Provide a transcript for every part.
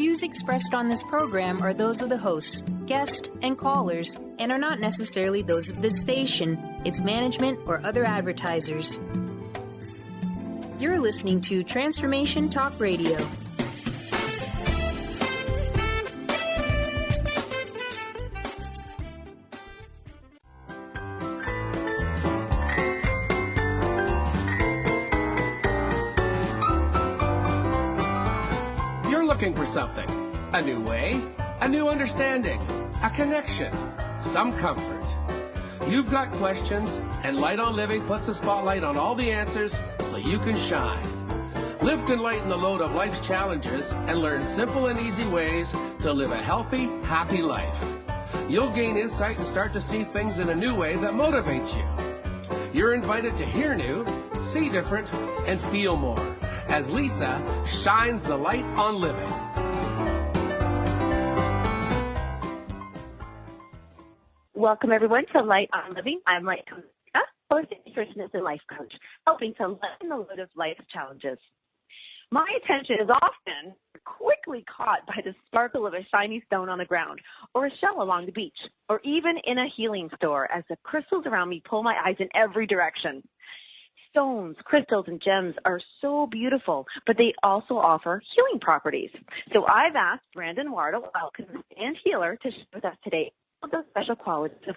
views expressed on this program are those of the hosts, guests, and callers, and are not necessarily those of this station, its management, or other advertisers. You're listening to Transformation Talk Radio. Looking for something, a new way, a new understanding, a connection, some comfort. You've got questions, and Light on Living puts the spotlight on all the answers so you can shine. Lift and lighten the load of life's challenges and learn simple and easy ways to live a healthy, happy life. You'll gain insight and start to see things in a new way that motivates you. You're invited to hear new, see different, and feel more as Lisa shines the light on living. Welcome, everyone, to Light on Living. I'm Light-on-living-with-Lisa-berr, host and nutritionist and life coach, helping to lighten the load of life's challenges. My attention is often quickly caught by the sparkle of a shiny stone on the ground, or a shell along the beach, or even in a healing store as the crystals around me pull my eyes in every direction. Stones, crystals, and gems are so beautiful, but they also offer healing properties. So I've asked Brandon Wardle, alchemist and healer, to share with us today all the special qualities of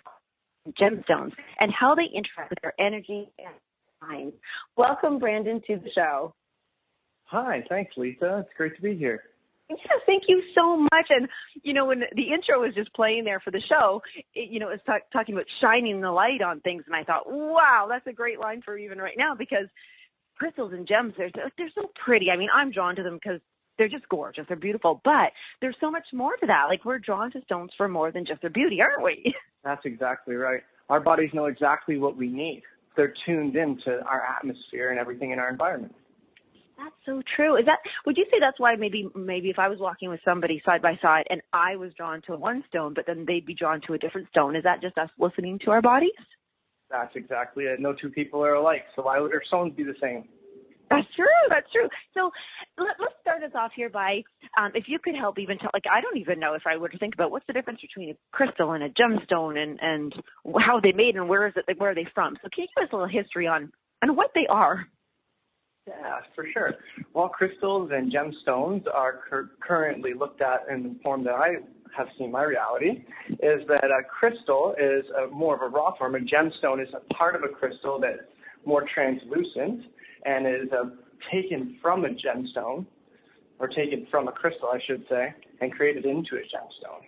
gemstones and how they interact with our energy and mind. Welcome, Brandon, to the show. Hi, thanks, Lisa. It's great to be here. Yes, thank you so much. And, when the intro was just playing there for the show, it was talking about shining the light on things. And I thought, wow, that's a great line for even right now, because crystals and gems, they're so pretty. I mean, I'm drawn to them because they're just gorgeous. They're beautiful. But there's so much more to that. Like, we're drawn to stones for more than just their beauty, aren't we? That's exactly right. Our bodies know exactly what we need. They're tuned into our atmosphere and everything in our environment. That's so true. Would you say that's why maybe if I was walking with somebody side by side and I was drawn to one stone, but then they'd be drawn to a different stone, is that just us listening to our bodies? That's exactly it. No two people are alike, so why would our stones be the same? That's true. So let's start us off here by, if you could help even tell, I don't even know if I were to think about what's the difference between a crystal and a gemstone and how they made and where are they from? So can you give us a little history on what they are? Yeah, for sure. Well, crystals and gemstones are currently looked at in the form that I have seen my reality, is that a crystal is more of a raw form. A gemstone is a part of a crystal that's more translucent and is taken from a gemstone, or taken from a crystal, I should say, and created into a gemstone.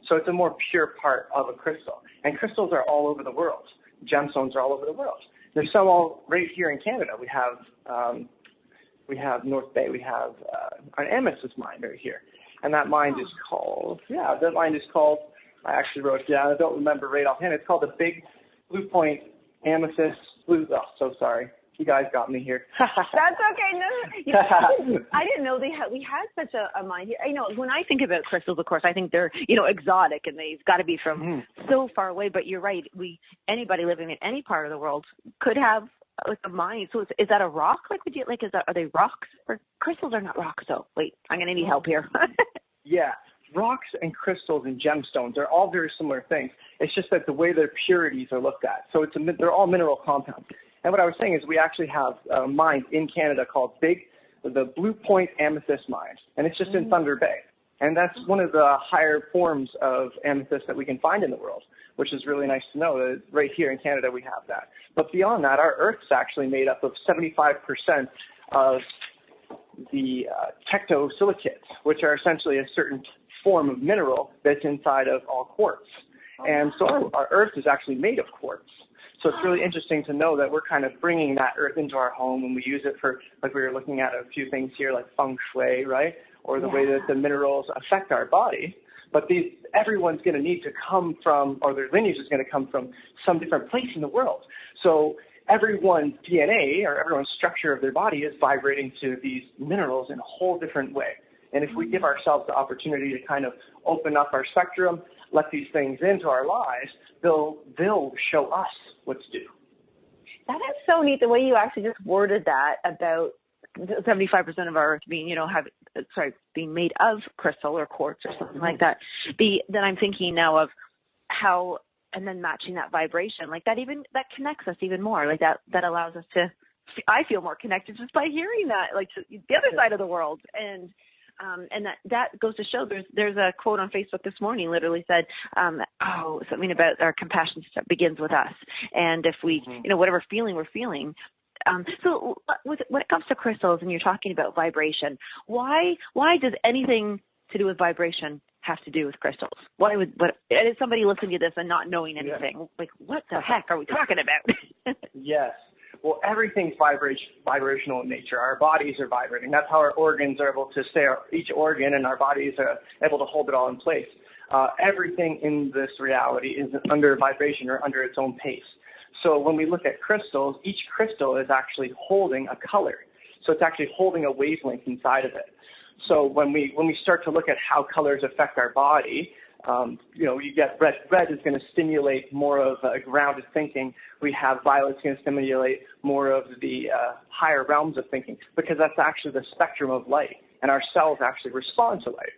So it's a more pure part of a crystal. And crystals are all over the world. Gemstones are all over the world. There's some all right here in Canada. We have North Bay. We have an amethyst mine right here, and that mine is called. I actually wrote it down. I don't remember right offhand. It's called the Big Blue Point Amethyst Blue. Oh, so sorry. You guys got me here. That's okay. No, I didn't know we had such a mine here. When I think about crystals, of course, I think they're, exotic and they've got to be from so far away. But you're right. Anybody living in any part of the world could have a mine. So is that a rock? Are they rocks? Or crystals are not rocks, though. Wait, I'm going to need help here. Yeah. Rocks and crystals and gemstones are all very similar things. It's just that the way their purities are looked at. So they're all mineral compounds. And what I was saying is we actually have a mine in Canada called the Blue Point Amethyst Mine, and it's just in Thunder Bay. And that's one of the higher forms of amethyst that we can find in the world, which is really nice to know that right here in Canada we have that. But beyond that, our Earth's actually made up of 75% of the tectosilicates, which are essentially a certain form of mineral that's inside of all quartz. And so our Earth is actually made of quartz. So it's really interesting to know that we're kind of bringing that earth into our home, and we use it for, like we were looking at a few things here, like feng shui, right? Or the way that the minerals affect our body. But everyone's going to need to come from, or their lineage is going to come from some different place in the world. So everyone's DNA or everyone's structure of their body is vibrating to these minerals in a whole different way. And if we give ourselves the opportunity to kind of open up our spectrum, let these things into our lives, they'll show us what to do. That is so neat, the way you actually just worded that about 75% of our Earth being, being made of crystal or quartz or something like that. Then I'm thinking now of how, and then matching that vibration, like that connects us even more. Like that allows us to, I feel more connected just by hearing that, like to the other side of the world. And that goes to show there's a quote on Facebook this morning literally said, something about our compassion begins with us. And if we, whatever feeling we're feeling. So when it comes to crystals and you're talking about vibration, why does anything to do with vibration have to do with crystals? And is somebody listening to this and not knowing anything? Like, what the heck are we talking about? Yes. Well, everything's vibrational in nature. Our bodies are vibrating. That's how our organs are able to stay, each organ and our bodies are able to hold it all in place. Everything in this reality is under vibration or under its own pace. So when we look at crystals, each crystal is actually holding a color. So it's actually holding a wavelength inside of it. So when we start to look at how colors affect our body, you get red. Red is going to stimulate more of grounded thinking. We have violet's going to stimulate more of the higher realms of thinking, because that's actually the spectrum of light, and our cells actually respond to light.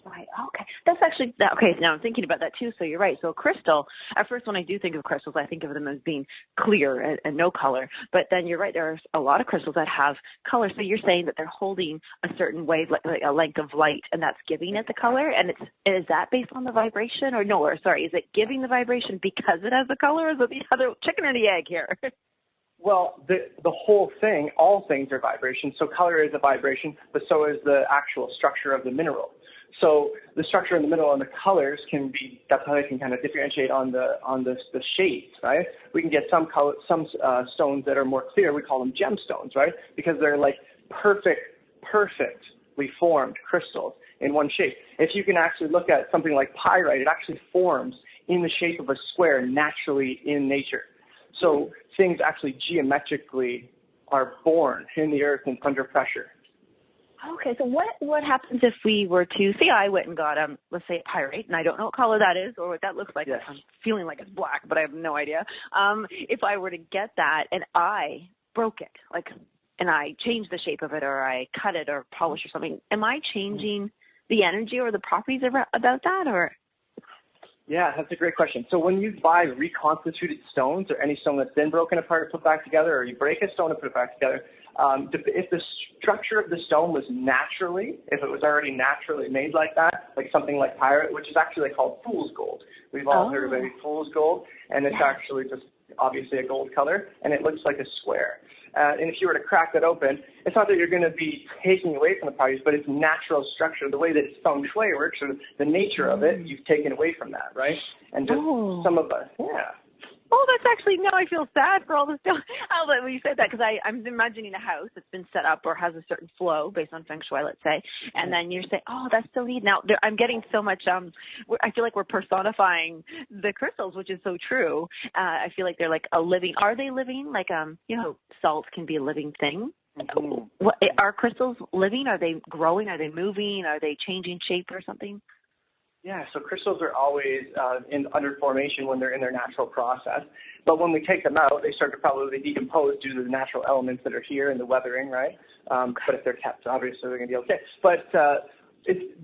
Right. Okay. That's actually, okay. Now I'm thinking about that too. So you're right. So crystal, at first when I do think of crystals, I think of them as being clear and no color. But then you're right. There are a lot of crystals that have color. So you're saying that they're holding a certain wave, like a length of light, and that's giving it the color. And is that based on the vibration is it giving the vibration because it has the color? Or is it the other chicken or the egg here? Well, the whole thing, all things are vibration. So color is a vibration, but so is the actual structure of the mineral. So the structure in the middle and the colors that's how they can kind of differentiate on the shades, right? We can get some stones that are more clear. We call them gemstones, right? Because they're like perfectly formed crystals in one shape. If you can actually look at something like pyrite, it actually forms in the shape of a square naturally in nature. So things actually geometrically are born in the earth and under pressure. Okay, so what happens if we were to, say I went and got, let's say pyrite, and I don't know what color that is or what that looks like. Yes. I'm feeling like it's black, but I have no idea. If I were to get that and I broke it, and I changed the shape of it or I cut it or polished or something, am I changing the energy or the properties about that, or? Yeah, that's a great question. So when you buy reconstituted stones or any stone that's been broken apart and put back together, or you break a stone and put it back together, if the structure of the stone was if it was already naturally made like that, like something like pyrite, which is actually called fool's gold. We've all heard of fool's gold, and it's actually just obviously a gold color, and it looks like a square. And if you were to crack that open, it's not that you're going to be taking away from the properties, but its natural structure, the way that feng shui works, or the nature of it, you've taken away from that, right? And just some of us, Oh, that's actually, now I feel sad for all this stuff. When you said that, because I'm imagining a house that's been set up or has a certain flow based on feng shui, let's say, and then you're saying, oh, that's so neat. Now, I'm getting so much, I feel like we're personifying the crystals, which is so true. I feel like they're like are they living? Like, salt can be a living thing. Mm-hmm. Are crystals living? Are they growing? Are they moving? Are they changing shape or something? Yeah, so crystals are always under formation when they're in their natural process. But when we take them out, they start to probably decompose due to the natural elements that are here and the weathering, right? But if they're kept, obviously they're going to be okay. But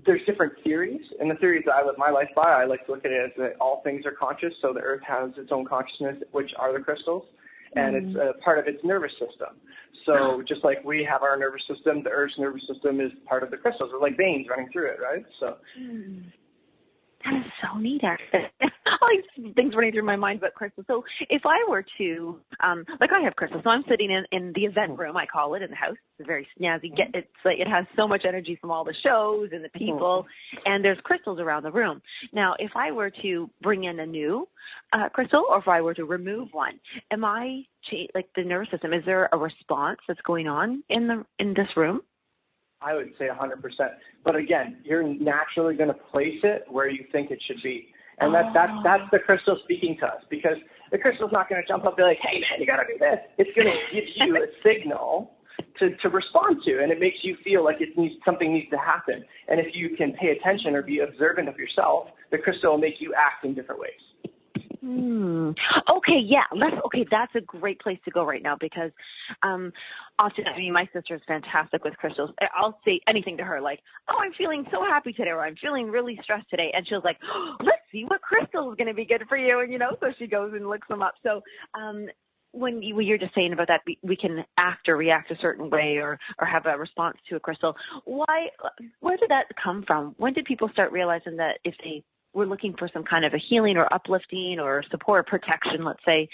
there's different theories. And the theories that I live my life by, I like to look at it as that all things are conscious. So the earth has its own consciousness, which are the crystals. And it's a part of its nervous system. So just like we have our nervous system, the earth's nervous system is part of the crystals. They're like veins running through it, right? So... That is so neat, actually. All these things running through my mind about crystals. So if I were to, I have crystals, so I'm sitting in the event room, I call it, in the house. It's very snazzy. It has so much energy from all the shows and the people, and there's crystals around the room. Now, if I were to bring in a new crystal, or if I were to remove one, am I, the nervous system, is there a response that's going on in this room? I would say 100%. But again, you're naturally going to place it where you think it should be. And that's the crystal speaking to us, because the crystal's not going to jump up and be like, hey, man, you got to do this. It's going to give you a signal to respond to, and it makes you feel like something needs to happen. And if you can pay attention or be observant of yourself, the crystal will make you act in different ways. Okay, yeah. That's a great place to go right now because often, my sister is fantastic with crystals. I'll say anything to her like, oh, I'm feeling so happy today, or I'm feeling really stressed today. And she'll like, oh, let's see what crystal is going to be good for you. And, so she goes and looks them up. So when you're just saying about that, we can act or react a certain way or have a response to a crystal. Where did that come from? When did people start realizing that if they we're looking for some kind of a healing or uplifting or support or protection, let's say,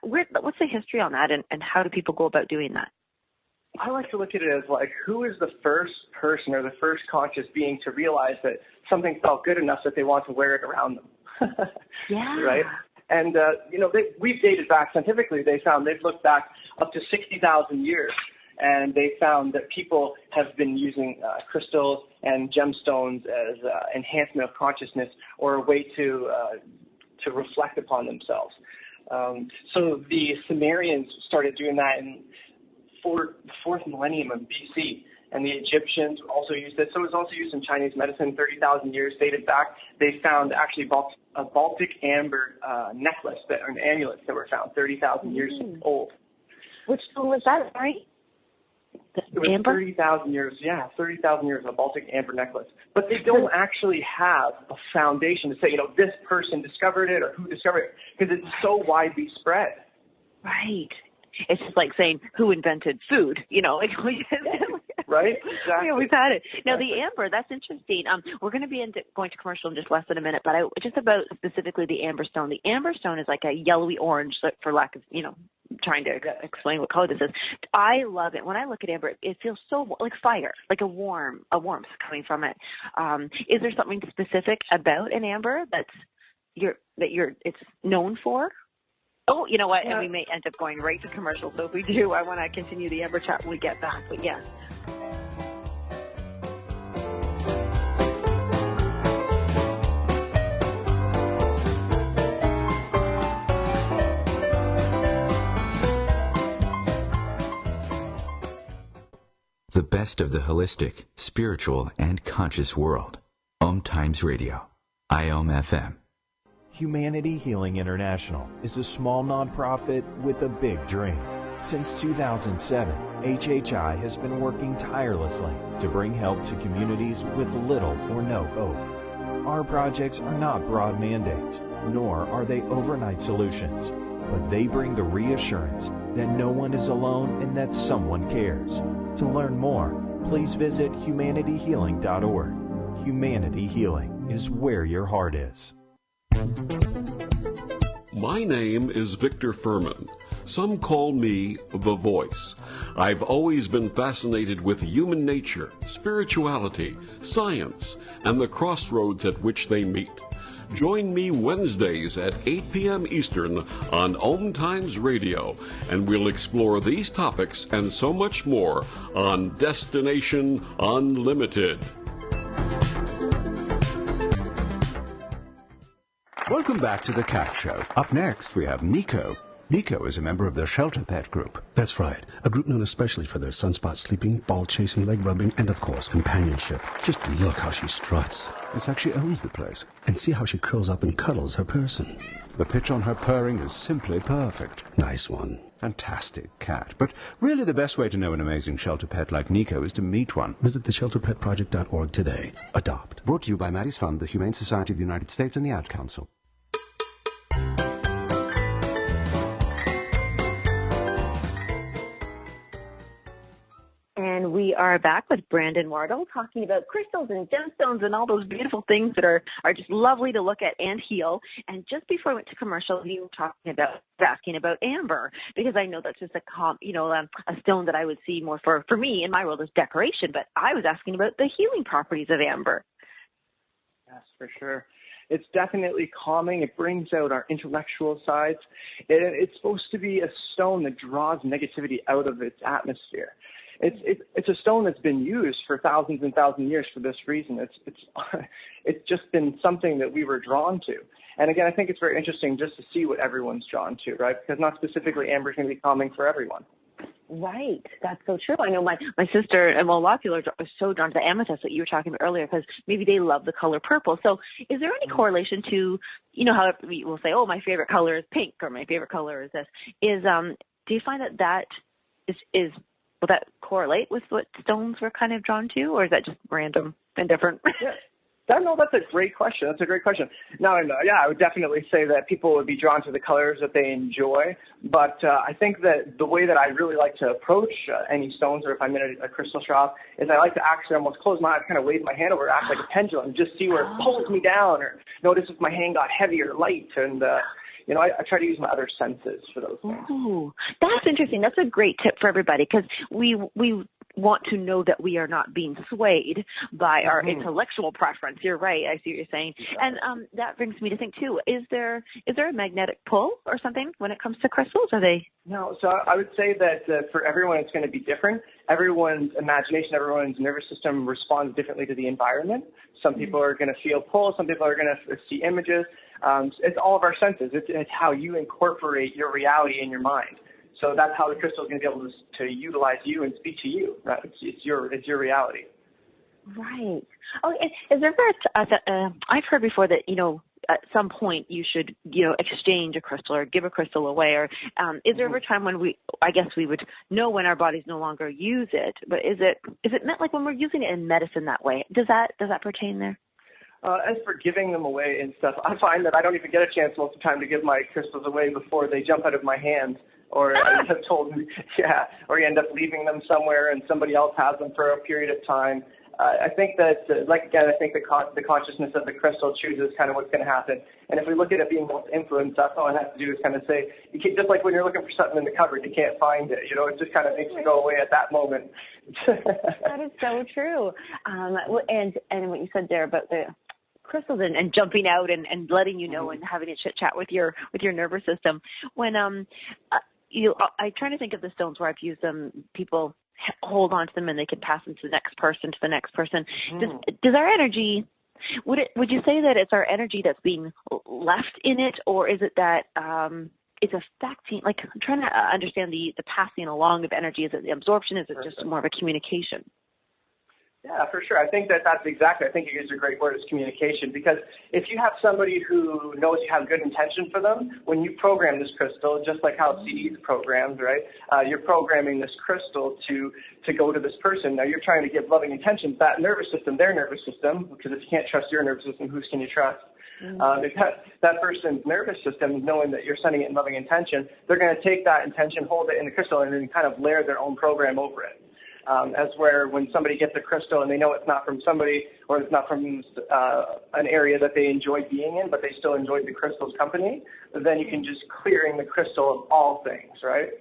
what's the history on that, and how do people go about doing that? I like to look at it as like, who is the first person or the first conscious being to realize that something felt good enough that they want to wear it around them? Yeah. Right? And, we've dated back scientifically. They've looked back up to 60,000 years. And they found that people have been using crystals and gemstones as enhancement of consciousness or a way to reflect upon themselves. So the Sumerians started doing that in the fourth millennium of BC, and the Egyptians also used it. So it was also used in Chinese medicine 30,000 years dated back. They found actually a Baltic amber necklace or an amulet that were found 30,000 years old. Which stone was that, right? It was 30,000 years, 30,000 years of a Baltic amber necklace. But they don't actually have a foundation to say, this person discovered it or who discovered it, because it's so widely spread. Right. It's just like saying who invented food, Right? Exactly. We always had it. Now, the amber, that's interesting. We're going to be going to commercial in just less than a minute, but just about specifically the amber stone. The amber stone is like a yellowy orange, for lack of, trying to explain what color this is. I love it. When I look at amber, it feels so like fire, like a warmth coming from it. Is there something specific about an amber it's known for? Oh, you know what? Yeah. And we may end up going right to commercial. So if we do, I want to continue the amber chat when we get back. But yes. The best of the holistic, spiritual, and conscious world. Om Times Radio. IOM FM. Humanity Healing International is a small nonprofit with a big dream. Since 2007, HHI has been working tirelessly to bring help to communities with little or no hope. Our projects are not broad mandates, nor are they overnight solutions, but they bring the reassurance that no one is alone and that someone cares. To learn more, please visit humanityhealing.org. Humanity Healing is where your heart is. My name is Victor Furman. Some call me the Voice. I've always been fascinated with human nature, spirituality, science, and the crossroads at which they meet. Join me Wednesdays at 8 p.m. Eastern on Om Times Radio, and we'll explore these topics and so much more on Destination Unlimited. Welcome back to The Cat Show. Up next, we have Nico. Nico is a member of the Shelter Pet Group. That's right. A group known especially for their sunspot sleeping, ball chasing, leg rubbing, and of course, companionship. Just look how she struts. It's like she owns the place. And see how she curls up and cuddles her person. The pitch on her purring is simply perfect. Nice one. Fantastic cat. But really the best way to know an amazing shelter pet like Nico is to meet one. Visit theshelterpetproject.org today. Adopt. Brought to you by Maddie's Fund, the Humane Society of the United States, and the Ad Council. And we are back with Brandon Wardle talking about crystals and gemstones and all those beautiful things that are just lovely to look at and heal. And just before I went to commercial, you were asking about amber, because I know that's just a stone that I would see more for me in my world as decoration. But I was asking about the healing properties of amber. Yes, for sure. It's definitely calming. It brings out our intellectual sides. It's supposed to be a stone that draws negativity out of its atmosphere. It's a stone that's been used for thousands and thousands of years for this reason. It's just been something that we were drawn to. And again, I think it's very interesting just to see what everyone's drawn to, right? Because not specifically amber is going to be calming for everyone. Right. That's so true. I know my sister, and well, a lot of people are so drawn to the amethyst that you were talking about earlier because maybe they love the color purple. So is there any correlation to, how we'll say, oh, my favorite color is pink or my favorite color is this? Do you find that will that correlate with what stones we're kind of drawn to, or is that just random and different? Yeah. No, that's a great question. No, I would definitely say that people would be drawn to the colors that they enjoy. But I think that the way that I really like to approach any stones, or if I'm in a crystal shop, is I like to actually almost close my eyes, kind of wave my hand over, act like a pendulum, just see where it pulls me down, or notice if my hand got heavy or light. And, I try to use my other senses for those things. Ooh, that's interesting. That's a great tip for everybody because we want to know that we are not being swayed by our intellectual preference. You're right. I see what you're saying. And that brings me to think, too, is there a magnetic pull or something when it comes to crystals? Are they? No. So I would say that for everyone, it's going to be different. Everyone's imagination, everyone's nervous system responds differently to the environment. Some people are going to feel pull. Some people are going to see images. It's all of our senses. It's how you incorporate your reality in your mind. So that's how the crystal is going to be able to utilize you and speak to you. Right? It's your reality. Right. Oh, is there ever I've heard before that at some point you should exchange a crystal or give a crystal away, or is there ever a time when we would know when our bodies no longer use it? But is it meant like when we're using it in medicine that way? Does that pertain there? As for giving them away and stuff, I find that I don't even get a chance most of the time to give my crystals away before they jump out of my hand. Or have told me, or you end up leaving them somewhere and somebody else has them for a period of time. I think that, I think the consciousness of the crystal chooses kind of what's going to happen. And if we look at it being most influenced, that's all I have to do is kind of say, just like when you're looking for something in the cupboard, you can't find it. It just kind of makes it go away at that moment. That is so true. And what you said there about the crystals and jumping out and letting you know and having a chit chat with your nervous system. When I try to think of the stones where I've used them, people hold on to them and they can pass them to the next person. Does our energy, would you say that it's our energy that's being left in it, or is it that it's affecting, like I'm trying to understand the passing along of energy? Is it the absorption? Is it just more of a communication? Yeah, for sure. I think I think you used a great word, is communication, because if you have somebody who knows you have good intention for them, when you program this crystal, just like how CD is programmed, right, you're programming this crystal to go to this person. Now you're trying to give loving intentions, that nervous system, their nervous system, because if you can't trust your nervous system, whose can you trust? If that person's nervous system, knowing that you're sending it in loving intention, they're going to take that intention, hold it in the crystal, and then kind of layer their own program over it. As where when somebody gets a crystal and they know it's not from somebody, or it's not from an area that they enjoy being in, but they still enjoy the crystal's company, then you can just clearing the crystal of all things, right?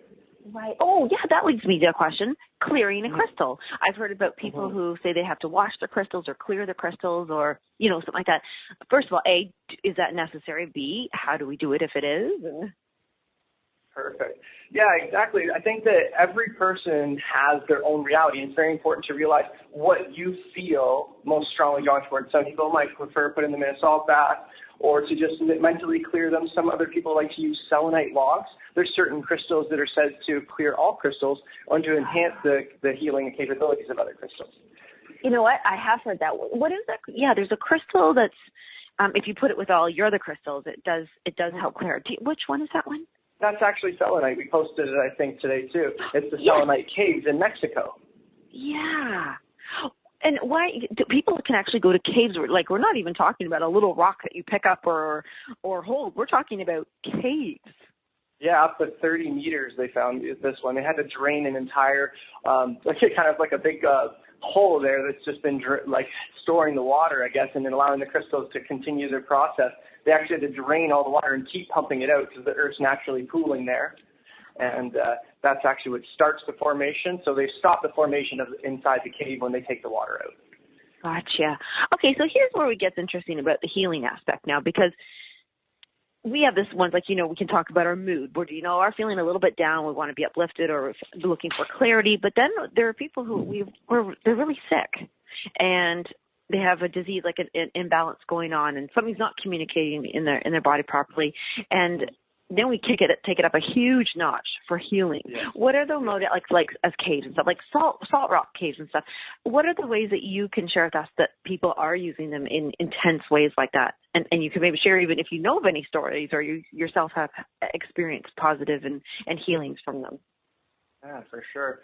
Right. Oh, yeah, that leads me to a question. Clearing a crystal. I've heard about people who say they have to wash their crystals or clear their crystals or, something like that. First of all, A, is that necessary? B, how do we do it if it is? Perfect. Yeah, exactly. I think that every person has their own reality, and it's very important to realize what you feel most strongly drawn towards. Some people might prefer putting them in a salt bath or to just mentally clear them. Some other people like to use selenite logs. There's certain crystals that are said to clear all crystals or to enhance the healing capabilities of other crystals. You know what? I have heard that. What is that? Yeah, there's a crystal that's, if you put it with all your other crystals, it does help clear. Which one is that one? That's actually selenite. We posted it, I think, today, too. It's the selenite caves in Mexico. Yeah. And why people can actually go to caves, like we're not even talking about a little rock that you pick up or hold. We're talking about caves. Yeah, up to 30 meters they found this one. They had to drain an entire, kind of like a big hole there that's just been storing the water, I guess, and then allowing the crystals to continue their process. They actually had to drain all the water and keep pumping it out because the Earth's naturally pooling there. And that's actually what starts the formation. So they stop the formation of inside the cave when they take the water out. Gotcha. Okay, so here's where it gets interesting about the healing aspect now, because we have this one, we can talk about our mood. We're, are feeling a little bit down. We want to be uplifted or looking for clarity. But then there are people who they're really sick and they have a disease, like an imbalance going on, and something's not communicating in their body properly. And then we take it up a huge notch for healing. Yeah. What are the modalities, like as caves and stuff, like salt rock caves and stuff? What are the ways that you can share with us that people are using them in intense ways like that? And you can maybe share even if you know of any stories or you yourself have experienced positive and healings from them. Yeah, for sure.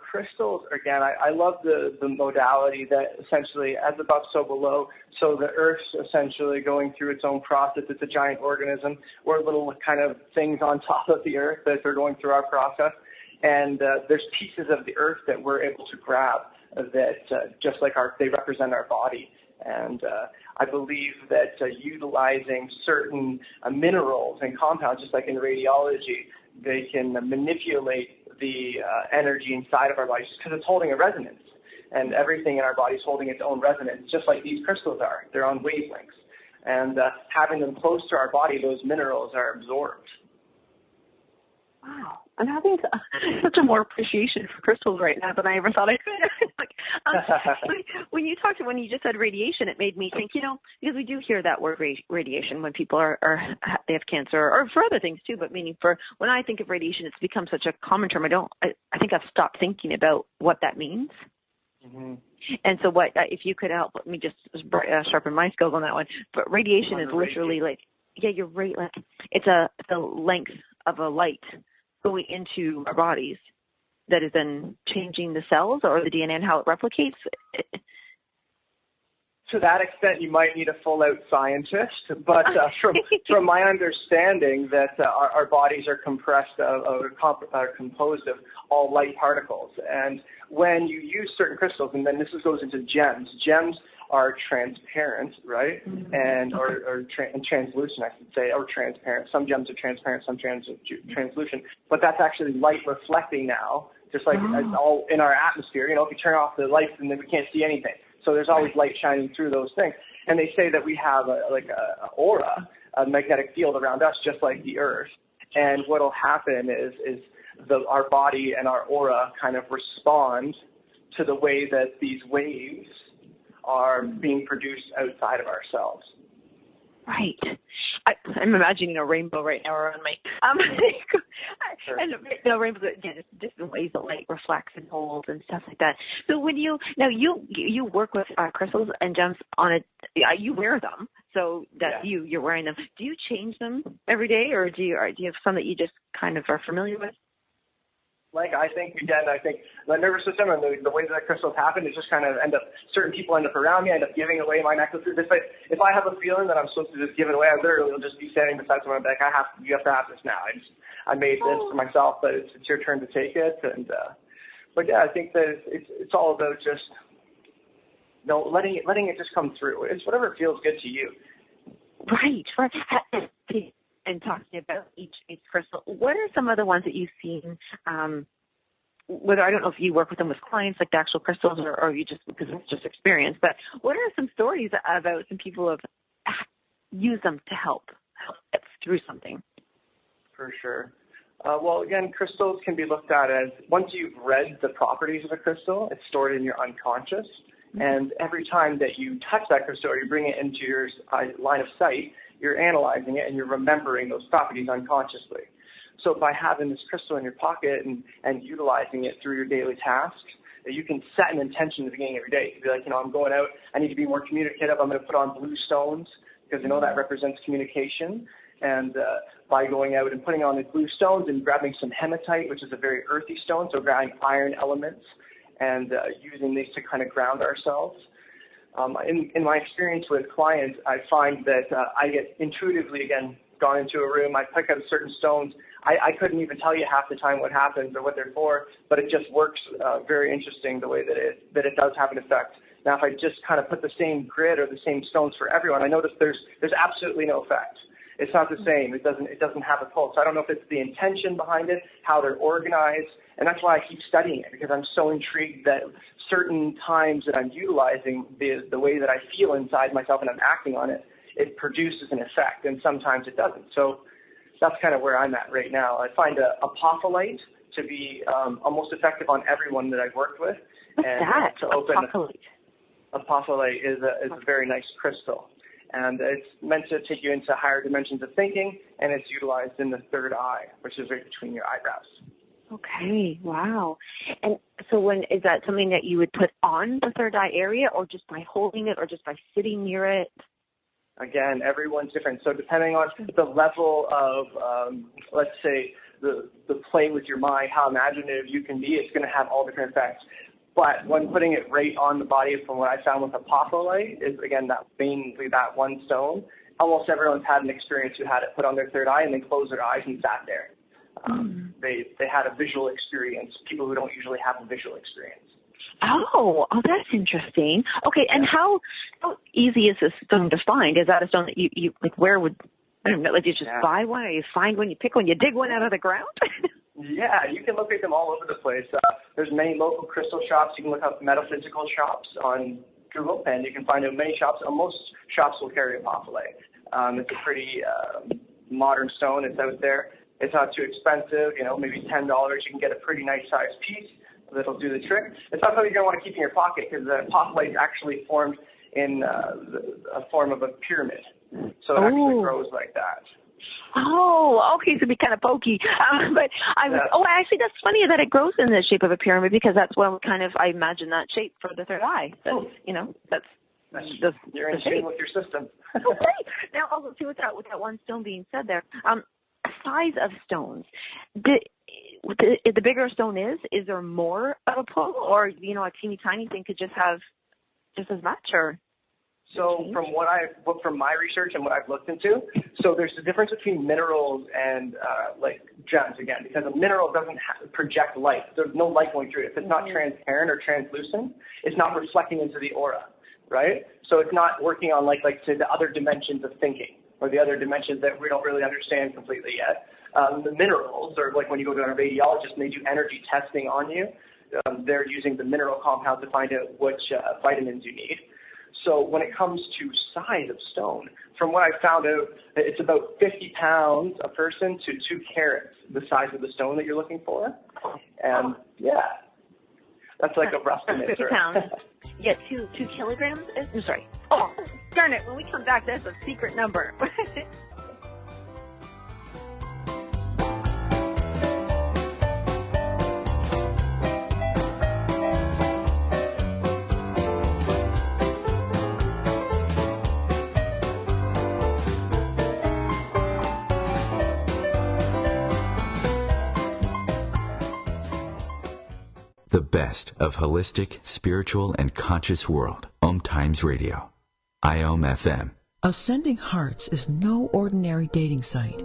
Crystals, again, I love the modality that essentially as above, so below. So the Earth's essentially going through its own process. It's a giant organism. We're little kind of things on top of the Earth that are going through our process. And there's pieces of the Earth that we're able to grab that just like they represent our body. And I believe that utilizing certain minerals and compounds, just like in radiology, they can manipulate the energy inside of our bodies because it's holding a resonance. And everything in our body is holding its own resonance, just like these crystals are. They're on wavelengths. And having them close to our body, those minerals are absorbed. Wow. I'm having such a more appreciation for crystals right now than I ever thought I could. When you just said radiation, it made me think, because we do hear that word radiation when people they have cancer or for other things too, but meaning for when I think of radiation, it's become such a common term. I think I've stopped thinking about what that means. Mm-hmm. And so if you could help me just sharpen my skills on that one, but radiation is literally like, yeah, you're right. Like it's the length of a light going into our bodies that is then changing the cells or the DNA and how it replicates? To that extent, you might need a full-out scientist, but from my understanding that our bodies are composed of all light particles. And when you use certain crystals, and then this goes into gems are transparent, right? Mm-hmm. And translucent, I should say, or transparent. Some gems are transparent, some translucent. But that's actually light reflecting now, just like all in our atmosphere. If you turn off the lights, and then we can't see anything. So there's always light shining through those things. And they say that we have a aura, a magnetic field around us, just like the Earth. And what will happen is our body and our aura kind of respond to the way that these waves are being produced outside of ourselves. Right. I'm imagining a rainbow right now around me. Sure. And rainbows, again, it's different ways that light reflects and holds and stuff like that. So when you work with crystals and gems you wear them, so that you're wearing them. Do you change them every day, or do you have some that you just kind of are familiar with? I think the nervous system and the way that crystals happen is just kind of certain people end up around me, end up giving away my necklaces. If I have a feeling that I'm supposed to just give it away, I literally will just be standing beside someone and be like, you have to have this now. I made this for myself, but it's your turn to take it. And but yeah, I think that it's all about just letting it just come through. It's whatever feels good to you. Right. And talking about each crystal, what are some of the ones that you've seen? Whether I don't know if you work with them with clients, like the actual crystals, or you just because it's just experience. But what are some stories about some people who have used them to help get through something? For sure. Well, again, crystals can be looked at as once you've read the properties of a crystal, it's stored in your unconscious, and every time that you touch that crystal or you bring it into your line of sight, you're analyzing it and you're remembering those properties unconsciously. So by having this crystal in your pocket and utilizing it through your daily tasks, you can set an intention at the beginning of every day. You can be like, I'm going out, I need to be more communicative, I'm going to put on blue stones because that represents communication. And by going out and putting on the blue stones and grabbing some hematite, which is a very earthy stone, so grabbing iron elements and using these to kind of ground ourselves. In my experience with clients, I find that I get intuitively, again, gone into a room, I pick out certain stones. I couldn't even tell you half the time what happens or what they're for, but it just works very interesting the way that it does have an effect. Now, if I just kind of put the same grid or the same stones for everyone, I notice there's absolutely no effect. It's not the same. It doesn't have a pulse. I don't know if it's the intention behind it, how they're organized, and that's why I keep studying it, because I'm so intrigued that certain times that I'm utilizing the way that I feel inside myself and I'm acting on it, it produces an effect, and sometimes it doesn't. So that's kind of where I'm at right now. I find apophyllite to be almost effective on everyone that I've worked with. What's that? Apophyllite is a very nice crystal. And it's meant to take you into higher dimensions of thinking, and it's utilized in the third eye, which is right between your eyebrows. Okay, wow. And so is that something that you would put on the third eye area, or just by holding it, or just by sitting near it? Again, everyone's different. So depending on the level of, let's say, the play with your mind, how imaginative you can be, it's going to have all different effects. But when putting it right on the body, from what I found with apophyllite, is again that one stone. Almost everyone's had an experience who had it put on their third eye and then closed their eyes and sat there. They had a visual experience. People who don't usually have a visual experience. Oh, that's interesting. Okay, and how easy is this stone to find? Is that a stone that you like? Where would, I don't know? Like, you just buy one, or you find one, you pick one, you dig one out of the ground? Yeah, you can locate them all over the place. There's many local crystal shops. You can look up metaphysical shops on Google, and you can find out many shops. Most shops will carry apophyllite. It's a pretty modern stone. It's out there. It's not too expensive. Maybe $10. You can get a pretty nice sized piece that'll do the trick. It's not something you're going to want to keep in your pocket, because the apophyllite is actually formed in a form of a pyramid. So it actually grows like that. Oh, okay, so it'd be kind of pokey. Actually, that's funny that it grows in the shape of a pyramid, because that's I imagine that shape for the third eye. You're in tune with your system. Okay. Now, also, too, with that one stone being said there, size of stones. The bigger a stone is there more of a pull, or a teeny tiny thing could just have just as much, or? So from my research and what I've looked into, so there's a difference between minerals and like gems, again, because a mineral doesn't project light. There's no light going through it. If it's not transparent or translucent, it's not reflecting into the aura, right? So it's not working on like say the other dimensions of thinking, or the other dimensions that we don't really understand completely yet. The minerals, or like when you go to a radiologist and they do energy testing on you, they're using the mineral compound to find out which vitamins you need. So when it comes to size of stone, from what I found out, it's about 50 pounds a person to 2 carats, the size of the stone that you're looking for. And that's like a rough estimate. 50 pounds. Yeah, 2 kilograms? I'm sorry. Oh, darn it. When we come back, that's a secret number. The best of holistic, spiritual, and conscious world. Times Radio. FM. Ascending Hearts is no ordinary dating site,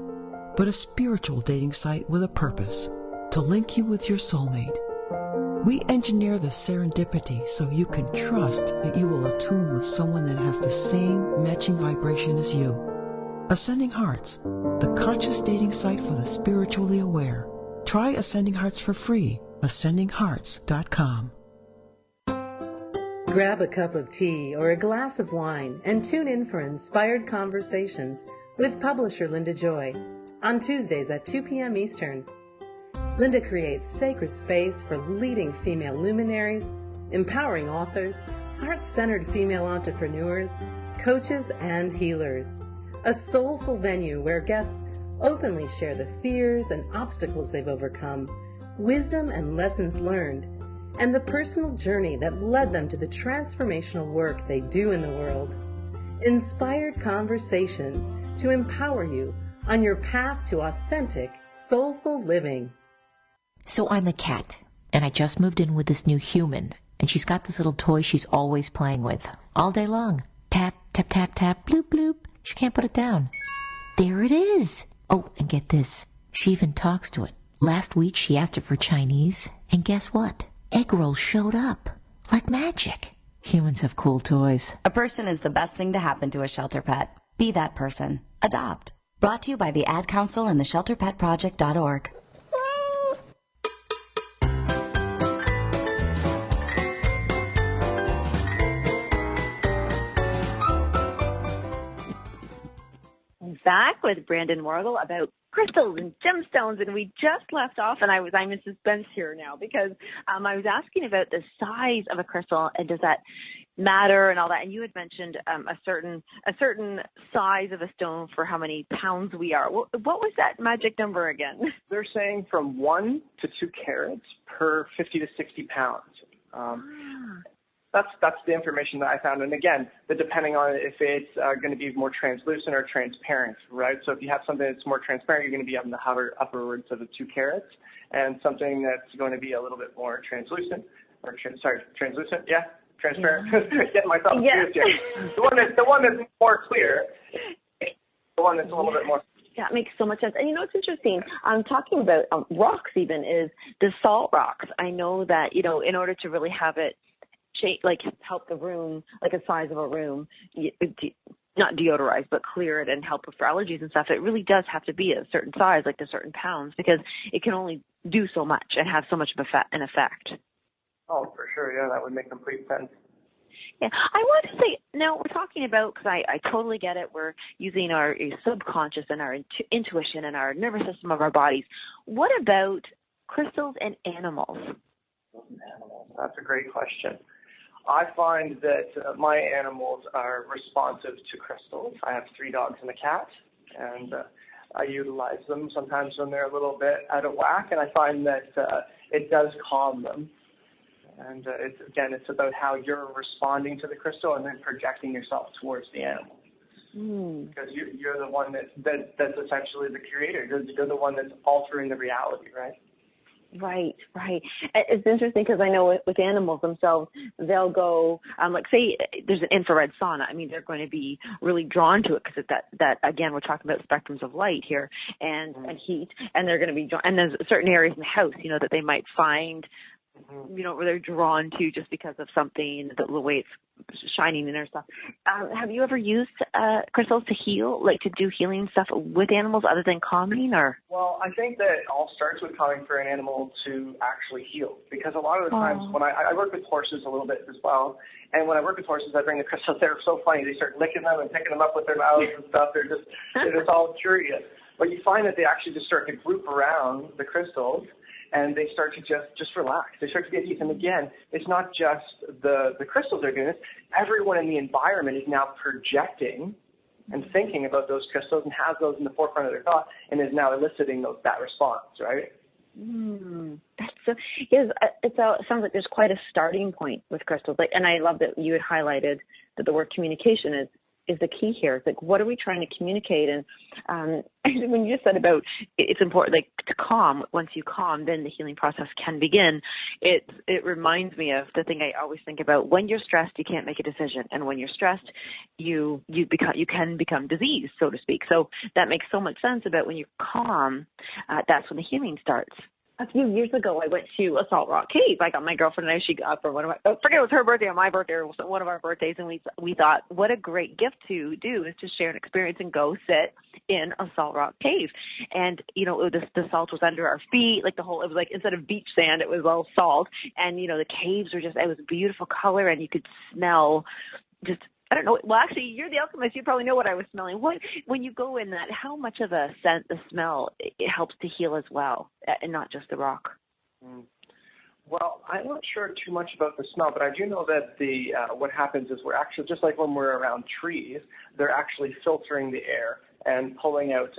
but a spiritual dating site with a purpose, to link you with your soulmate. We engineer the serendipity so you can trust that you will attune with someone that has the same matching vibration as you. Ascending Hearts, the conscious dating site for the spiritually aware. Try Ascending Hearts for free. AscendingHearts.com. Grab a cup of tea or a glass of wine and tune in for Inspired Conversations with publisher Linda Joy on Tuesdays at 2 p.m. Eastern. Linda creates sacred space for leading female luminaries, empowering authors, heart-centered female entrepreneurs, coaches, and healers. A soulful venue where guests openly share the fears and obstacles they've overcome, wisdom and lessons learned, and the personal journey that led them to the transformational work they do in the world. Inspired Conversations to empower you on your path to authentic, soulful living. So I'm a cat, and I just moved in with this new human, and she's got this little toy she's always playing with, all day long. Tap, tap, tap, tap, bloop, bloop. She can't put it down. There it is. Oh, and get this. She even talks to it. Last week she asked it for Chinese, and guess what? Egg rolls showed up. Like magic. Humans have cool toys. A person is the best thing to happen to a shelter pet. Be that person. Adopt. Brought to you by the Ad Council and the ShelterPetProject.org. Back with Brandon Wardle about crystals and gemstones, and we just left off, and I'm in suspense here now because I was asking about the size of a crystal, and does that matter and all that. And you had mentioned a certain size of a stone for how many pounds we are. What was that magic number again? They're saying from 1 to 2 carats per 50 to 60 pounds. That's the information that I found. And again, depending on if it's going to be more translucent or transparent, right? So if you have something that's more transparent, you're going to be up in the upperwards of the 2 carats, and something that's going to be a little bit more translucent, translucent, yeah, transparent. Getting myself confused here. The one that's more clear, the one that's a little bit more. That makes so much sense. And you know, it's interesting. I'm talking about rocks. Even is the salt rocks. I know that in order to really have it help the room, like the size of a room, not deodorize, but clear it and help with allergies and stuff, it really does have to be a certain size, like to certain pounds, because it can only do so much and have so much of an effect. Oh, for sure. Yeah, that would make complete sense. Yeah, I want to say, now we're talking about, because I totally get it, we're using our subconscious and our intuition and our nervous system of our bodies. What about crystals and animals? That's a great question. I find that my animals are responsive to crystals. I have 3 dogs and a cat, and I utilize them sometimes when they're a little bit out of whack, and I find that it does calm them. And it's about how you're responding to the crystal and then projecting yourself towards the animal. Because you're the one that's essentially the creator. You're the one that's altering the reality, right? Right. It's interesting because I know with animals themselves, they'll go, like say there's an infrared sauna. I mean, they're going to be really drawn to it because that again, we're talking about spectrums of light here and heat, and they're going to be drawn. And there's certain areas in the house, that they might find, where they're drawn to just because of something, the way it's shining in or stuff. Have you ever used crystals to heal, like to do healing stuff with animals other than calming, or? Well, I think that it all starts with calming for an animal to actually heal, because a lot of the times when I work with horses a little bit as well, and when I work with horses, I bring the crystals. They're so funny. They start licking them and picking them up with their mouths and stuff. They're just all curious. But you find that they actually just start to group around the crystals, and they start to just relax. They start to get ease. And again, it's not just the crystals that are doing this. Everyone in the environment is now projecting and thinking about those crystals and has those in the forefront of their thought and is now eliciting that response, right? That's so. Yes, it sounds like there's quite a starting point with crystals. And I love that you had highlighted that the word communication is the key here. It's like, what are we trying to communicate? And when you just said about it's important, like to calm, once you calm, then the healing process can begin. It reminds me of the thing I always think about. When you're stressed, you can't make a decision. And when you're stressed, you can become diseased, so to speak. So that makes so much sense about when you're calm, that's when the healing starts. A few years ago, I went to a Salt Rock Cave. I got my girlfriend and I. She got for one of my. I forget it was her birthday or my birthday or one of our birthdays, and we thought, what a great gift to do is to share an experience and go sit in a Salt Rock Cave. And the salt was under our feet, like it was like instead of beach sand, it was all salt. And the caves were it was a beautiful color, and you could smell just. I don't know. Well, actually, you're the alchemist. You probably know what I was smelling. When you go in that, how much of a scent, the smell, it helps to heal as well, and not just the rock? Well, I'm not sure too much about the smell, but I do know that what happens is we're actually, just like when we're around trees, they're actually filtering the air and pulling out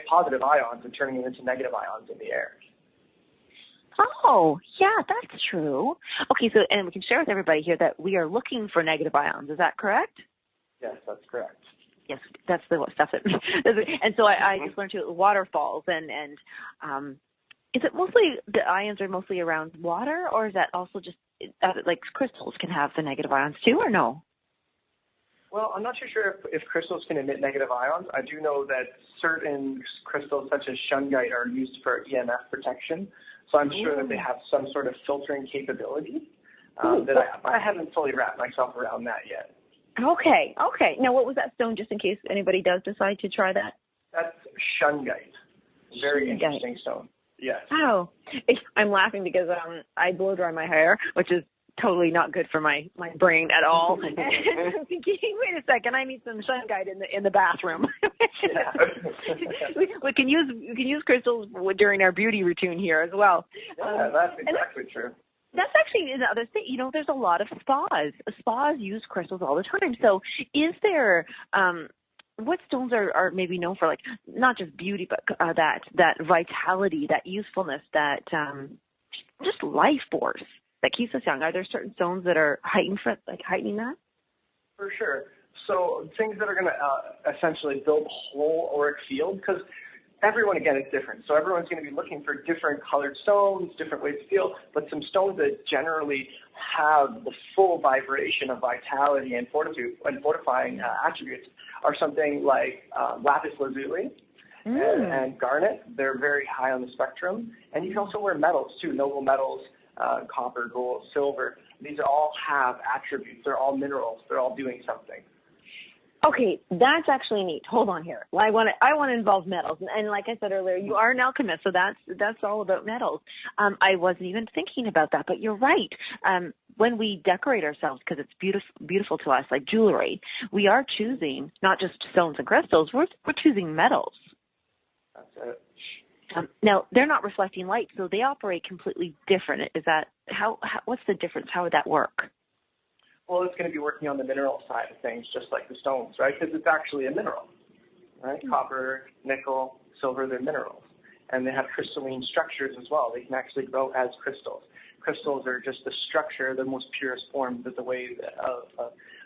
positive ions and turning them into negative ions in the air. Oh, yeah, that's true. Okay, so, and we can share with everybody here that we are looking for negative ions. Is that correct? Yes, that's correct. Yes, that's the stuff that, and so I just learned too, waterfalls and is it mostly, the ions are mostly around water, or is that also just, like crystals can have the negative ions too, or no? Well, I'm not too sure if crystals can emit negative ions. I do know that certain crystals, such as shungite, are used for EMF protection. So I'm sure that they have some sort of filtering capability that I haven't fully wrapped myself around that yet. Okay. Now, what was that stone, just in case anybody does decide to try that? That's shungite. Very interesting stone. Yes. Oh, I'm laughing because I blow dry my hair, which is totally not good for my brain at all. And I'm thinking, wait a second, I need some shungite in the bathroom. we can use crystals during our beauty routine here as well. Yeah, that's exactly true. That's actually another thing. There's a lot of spas. Spas use crystals all the time. So is there, what stones are maybe known for, like, not just beauty, but that vitality, that usefulness, that just life force that keeps us young? Are there certain stones that are heightening that? For sure. So things that are going to essentially build a whole auric field, because everyone, again, is different. So everyone's going to be looking for different colored stones, different ways to feel, but some stones that generally have the full vibration of vitality and fortitude and fortifying attributes are something like lapis lazuli and garnet. They're very high on the spectrum. And you can also wear metals, too, noble metals, copper, gold, silver. These all have attributes. They're all minerals. They're all doing something. Okay, that's actually neat. Hold on here. I want to involve metals, and like I said earlier, you are an alchemist, so that's all about metals. I wasn't even thinking about that, but you're right. When we decorate ourselves, because it's beautiful to us, like jewelry, we are choosing not just stones and crystals. We're choosing metals. That's it. Now they're not reflecting light, so they operate completely different. Is that how? What's the difference? How would that work? Well, it's going to be working on the mineral side of things, just like the stones, right? Because it's actually a mineral, right? Copper, nickel, silver, they're minerals. And they have crystalline structures as well. They can actually grow as crystals. Crystals are just the structure, the most purest form of the way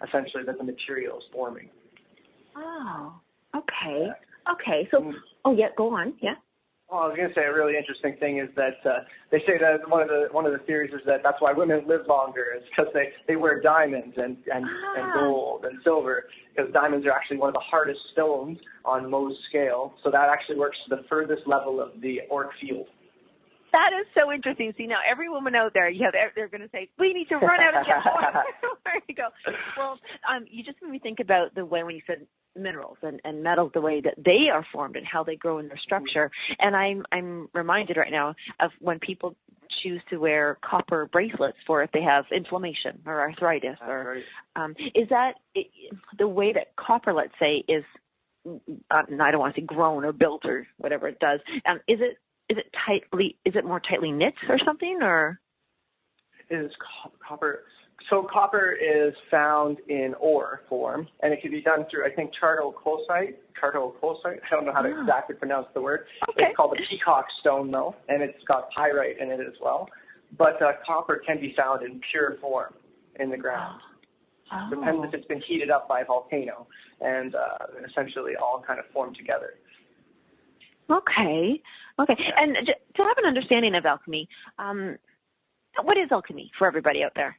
essentially that the material is forming. Oh, okay. Yeah. Okay, so, go on, yeah. Well, I was going to say a really interesting thing is that they say that one of the theories is that that's why women live longer, is because they wear diamonds and gold and silver, because diamonds are actually one of the hardest stones on Mohs scale. So that actually works to the furthest level of the auric field. That is so interesting. See, now every woman out there, they're going to say, we need to run out and get more. There you go. Well, you just made me think about the way when you said minerals and metals, the way that they are formed and how they grow in their structure. And I'm reminded right now of when people choose to wear copper bracelets for if they have inflammation or arthritis. Is that the way that copper, let's say, is, I don't want to say grown or built or whatever it does, is it more tightly knit or something, or? It is copper. So copper is found in ore form, and it can be done through, I think, chartolocosite. I don't know how to exactly pronounce the word. Okay. It's called a peacock stone, though, and it's got pyrite in it as well. But copper can be found in pure form in the ground. Oh. Depends if it's been heated up by a volcano, and essentially all kind of form together. Okay. And to have an understanding of alchemy, what is alchemy for everybody out there?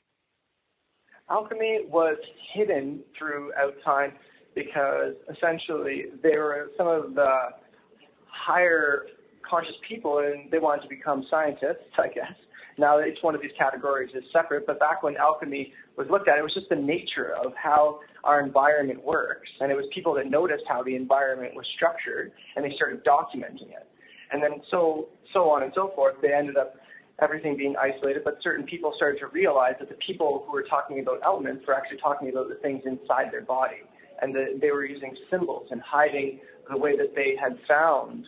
Alchemy was hidden throughout time because essentially they were some of the higher conscious people and they wanted to become scientists, I guess. Now each one of these categories is separate, but back when alchemy was looked at, it was just the nature of how our environment works. And it was people that noticed how the environment was structured and they started documenting it. And then so on and so forth, they ended up everything being isolated, but certain people started to realize that the people who were talking about elements were actually talking about the things inside their body. And they were using symbols and hiding the way that they had found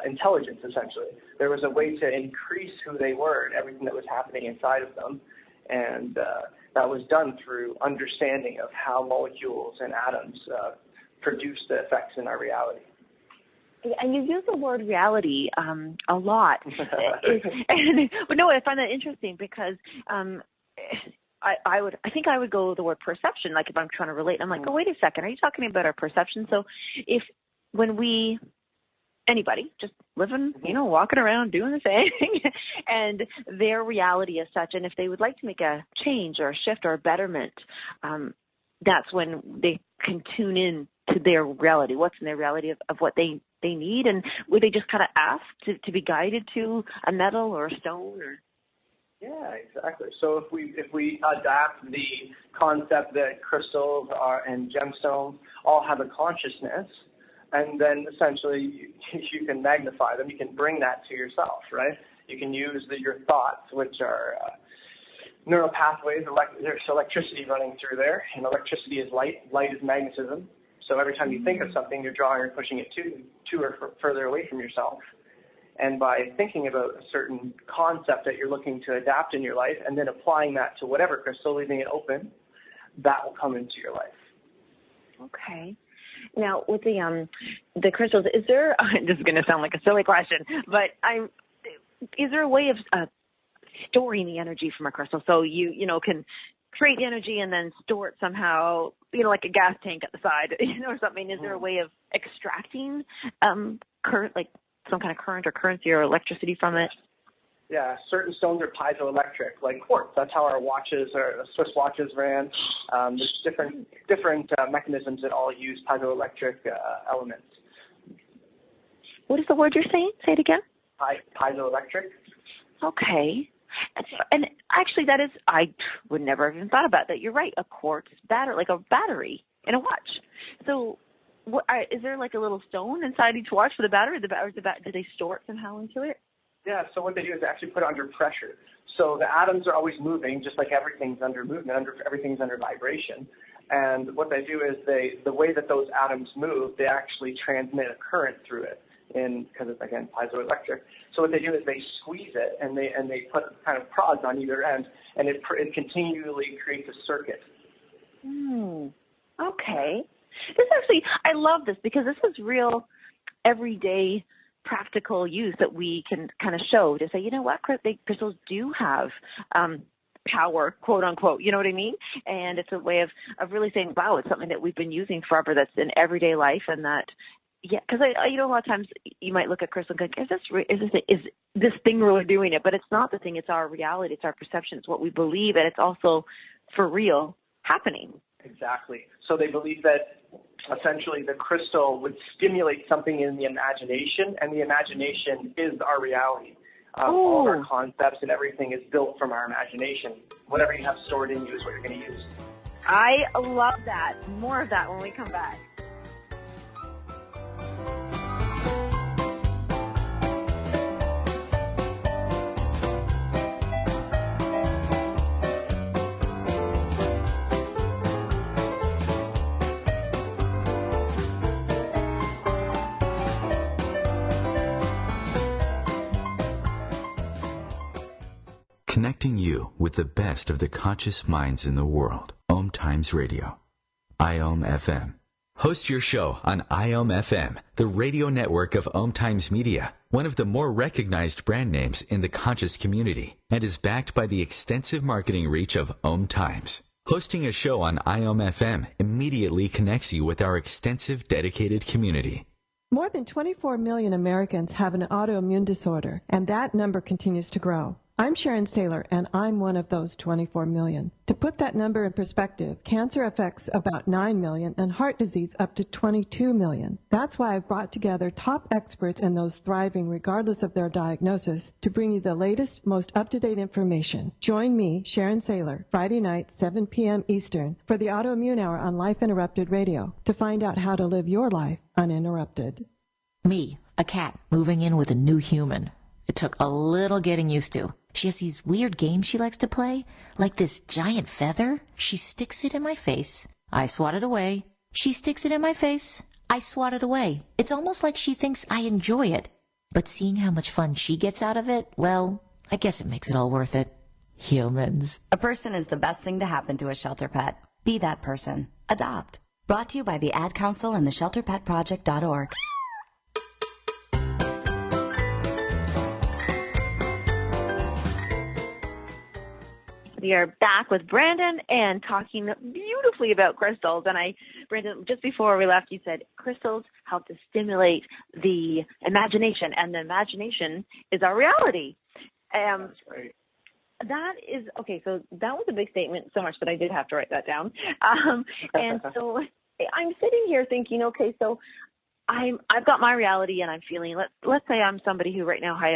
intelligence, essentially. There was a way to increase who they were and everything that was happening inside of them. And that was done through understanding of how molecules and atoms produce the effects in our reality. And you use the word reality a lot. I find that interesting because I think I would go with the word perception. Like if I'm trying to relate, I'm like, oh, wait a second, are you talking about our perception? So anybody just living, walking around doing the thing, and their reality is such, and if they would like to make a change or a shift or a betterment, that's when they can tune in to their reality, what's in their reality of what they need, and would they just kind of ask to be guided to a metal or a stone? Or? Yeah, exactly. So if we adapt the concept that crystals and gemstones all have a consciousness, and then essentially you can magnify them, you can bring that to yourself, right? You can use your thoughts, which are neural pathways, there's electricity running through there, and electricity is light. Light is magnetism. So every time you think of something, you're drawing or pushing it to or further away from yourself. And by thinking about a certain concept that you're looking to adapt in your life and then applying that to whatever crystal, leaving it open, that will come into your life. Okay. Now, with the crystals, is there, this is going to sound like a silly question, but is there a way of storing the energy from a crystal so you can create the energy and then store it somehow, like a gas tank at the side, or something? Is there a way of extracting current, like some kind of current or currency or electricity from it? Yeah, certain stones are piezoelectric, like quartz. That's how our Swiss watches ran. There's different mechanisms that all use piezoelectric elements. What is the word you're saying? Say it again. Piezoelectric. Okay. And actually, I would never have even thought about that. You're right. A quartz battery, like a battery in a watch. So, is there like a little stone inside each watch for the battery? Do they store it somehow into it? Yeah, so what they do is they actually put it under pressure. So the atoms are always moving, just like everything's under movement, everything's under vibration. And what they do is the way that those atoms move, they actually transmit a current through it, because it's, again, piezoelectric. So what they do is they squeeze it, and they put kind of prods on either end, and it continually creates a circuit. Okay. This actually, I love this because this is real everyday practical use that we can kind of show to say, you know what, crystals do have power, quote unquote, you know what I mean? And it's a way of really saying, wow, it's something that we've been using forever that's in everyday life, and that, yeah, because a lot of times you might look at crystal and go, is this thing really doing it? But it's not the thing, it's our reality, it's our perception, it's what we believe, and it's also for real happening. Exactly. So they believe that essentially the crystal would stimulate something in the imagination, and the imagination is our reality. All of our concepts and everything is built from our imagination. Whatever you have stored in you is what you're going to use. I love that. More of that when we come back. Connecting you with the best of the conscious minds in the world. Om Times Radio. IOM FM. Host your show on IOM FM, the radio network of Om Times Media, one of the more recognized brand names in the conscious community, and is backed by the extensive marketing reach of Om Times. Hosting a show on IOM FM immediately connects you with our extensive dedicated community. More than 24 million Americans have an autoimmune disorder, and that number continues to grow. I'm Sharon Saylor, and I'm one of those 24 million. To put that number in perspective, cancer affects about 9 million and heart disease up to 22 million. That's why I've brought together top experts and those thriving regardless of their diagnosis to bring you the latest, most up-to-date information. Join me, Sharon Saylor, Friday night, 7 p.m. Eastern, for the Autoimmune Hour on Life Interrupted Radio to find out how to live your life uninterrupted. Me, a cat, moving in with a new human. It took a little getting used to. She has these weird games she likes to play, like this giant feather. She sticks it in my face. I swat it away. She sticks it in my face. I swat it away. It's almost like she thinks I enjoy it. But seeing how much fun she gets out of it, well, I guess it makes it all worth it. Humans. A person is the best thing to happen to a shelter pet. Be that person. Adopt. Brought to you by the Ad Council and the shelterpetproject.org. We are back with Brandon and talking beautifully about crystals. And Brandon, just before we left, you said crystals help to stimulate the imagination, and the imagination is our reality. That's right. That is, okay, so that was a big statement, so much that I did have to write that down. And so I'm sitting here thinking, okay, so I've got my reality, and I'm feeling, let's say I'm somebody who right now I